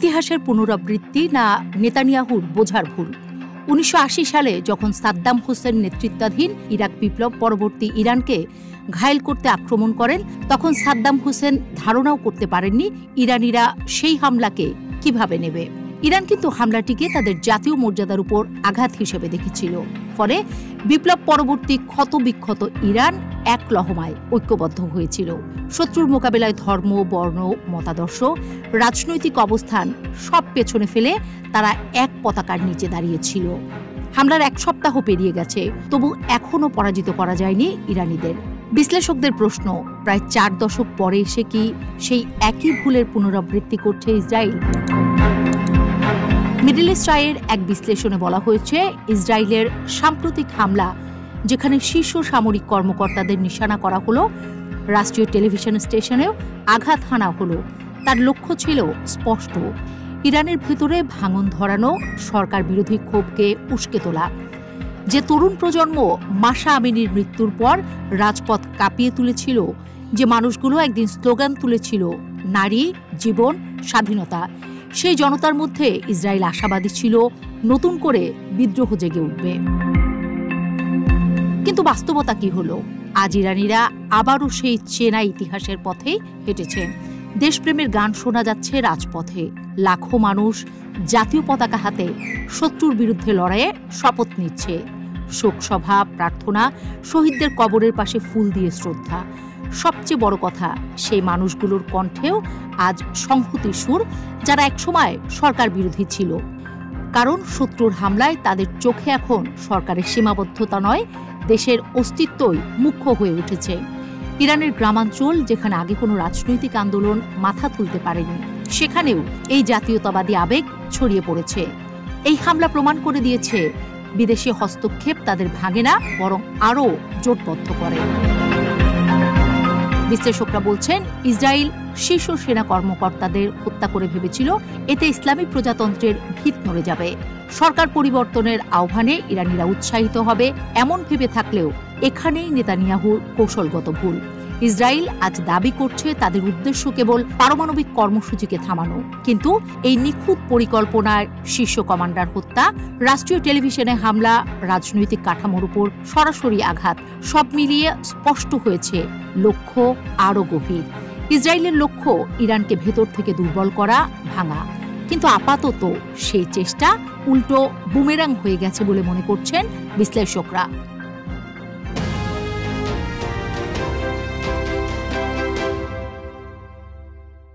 ইতিহাসের পুনরাবৃত্তি না নেতানিয়াহুর বোঝার ভুল? ১৯৮০ সালে যখন সাদ্দাম হোসেন নেতৃত্বাধীন ইরাক বিপ্লব পরবর্তী ইরানকে ঘায়েল করতে আক্রমণ করেন, তখন সাদ্দাম হোসেন ধারণাও করতে পারেননি ইরানিরা সেই হামলাকে কিভাবে নেবে। ইরান কিন্তু হামলাটিকে তাদের জাতীয় মর্যাদার উপর আঘাত হিসেবে দেখেছিল। ফলে বিপ্লব পরবর্তী ক্ষতবিক্ষত ইরান এক লহমায় ঐক্যবদ্ধ হয়েছিল। শত্রুর মোকাবেলায় ধর্ম, বর্ণ, মতাদর্শ, রাজনৈতিক অবস্থান সব পেছনে ফেলে তারা এক পতাকার নিচে দাঁড়িয়েছিল। হামলার এক সপ্তাহ পেরিয়ে গেছে, তবু এখনও পরাজিত করা যায়নি ইরানিদের। বিশ্লেষকদের প্রশ্ন, প্রায় ৪ দশক পরে এসে কি সেই একই ভুলের পুনরাবৃত্তি করছে ইসরায়েল? মিডল ইস্ট আইয়ের এক বিশ্লেষণে বলা হয়েছে, ইসরায়েলের সাম্প্রতিক হামলা, যেখানে শীর্ষ সামরিক কর্মকর্তাদের নিশানা করা হলো, রাষ্ট্রীয় টেলিভিশন স্টেশনেও আঘাত হানা হলো, তার লক্ষ্য ছিল স্পষ্ট: ইরানের ভেতরে ভাঙন ধরানো, সরকার বিরোধী ক্ষোভকে উস্কে তোলা। যে তরুণ প্রজন্ম মাশা আমিনির মৃত্যুর পর রাজপথ কাঁপিয়ে তুলেছিল, যে মানুষগুলো একদিন স্লোগান তুলেছিল নারী, জীবন, স্বাধীনতা, সেই জনতার মধ্যে ইসরায়েল আশাবাদী ছিল নতুন করে বিদ্রোহ জেগে উঠবে। কিন্তু বাস্তবতা কি হলো? আজ ইরানিরা আবারও সেই চেনা ইতিহাসের পথেই হেঁটেছে। দেশপ্রেমের গান শোনা যাচ্ছে রাজপথে। লাখো মানুষ জাতীয় পতাকা হাতে শত্রুর বিরুদ্ধে লড়াইয়ে শপথ নিচ্ছে। শোকসভা, প্রার্থনা, শহীদদের কবরের পাশে ফুল দিয়ে শ্রদ্ধা। সবচেয়ে বড় কথা, সেই মানুষগুলোর কণ্ঠেও আজ সংহতির সুর, যারা একসময় সরকার বিরোধী ছিল। কারণ শত্রুর হামলায় তাদের চোখে এখন সরকারের সীমাবদ্ধতা নয়, দেশের অস্তিত্বই মুখ্য হয়ে উঠেছে। ইরানের গ্রামাঞ্চল, যেখানে আগে কোনো রাজনৈতিক আন্দোলন মাথা তুলতে পারেনি, সেখানেও এই জাতীয়তাবাদী আবেগ ছড়িয়ে পড়েছে। এই হামলা প্রমাণ করে দিয়েছে, বিদেশি হস্তক্ষেপ তাদের ভাঙে না, বরং আরও জোটবদ্ধ করে। বিশ্লেষকরা বলছেন, ইসরায়েল শীর্ষ সেনা কর্মকর্তাদের হত্যা করে ভেবেছিল এতে ইসলামী প্রজাতন্ত্রের ভিত নড়ে যাবে। সরকার পরিবর্তনের আহ্বানে ইরানিরা উৎসাহিত হবে, এমন ভেবে থাকলেও এখানেই নেতানিয়াহুর কৌশলগত ভুল। ইসরায়েল আজ দাবি করছে তাদের উদ্দেশ্য কেবল পারমাণবিক কর্মসূচিকে থামানো, কিন্তু এই নিখুঁত পরিকল্পনার শীর্ষ কমান্ডার হত্যা, রাষ্ট্রীয় টেলিভিশনে হামলা, রাজনৈতিক কাঠামোর উপর সরাসরি আঘাত, সব মিলিয়ে স্পষ্ট হয়েছে লক্ষ্য আরও গভীর। ইসরায়েলের লক্ষ্য ইরানকে ভেতর থেকে দুর্বল করা, ভাঙা। কিন্তু আপাতত সেই চেষ্টা উল্টো বুমেরাং হয়ে গেছে বলে মনে করছেন বিশ্লেষকরা।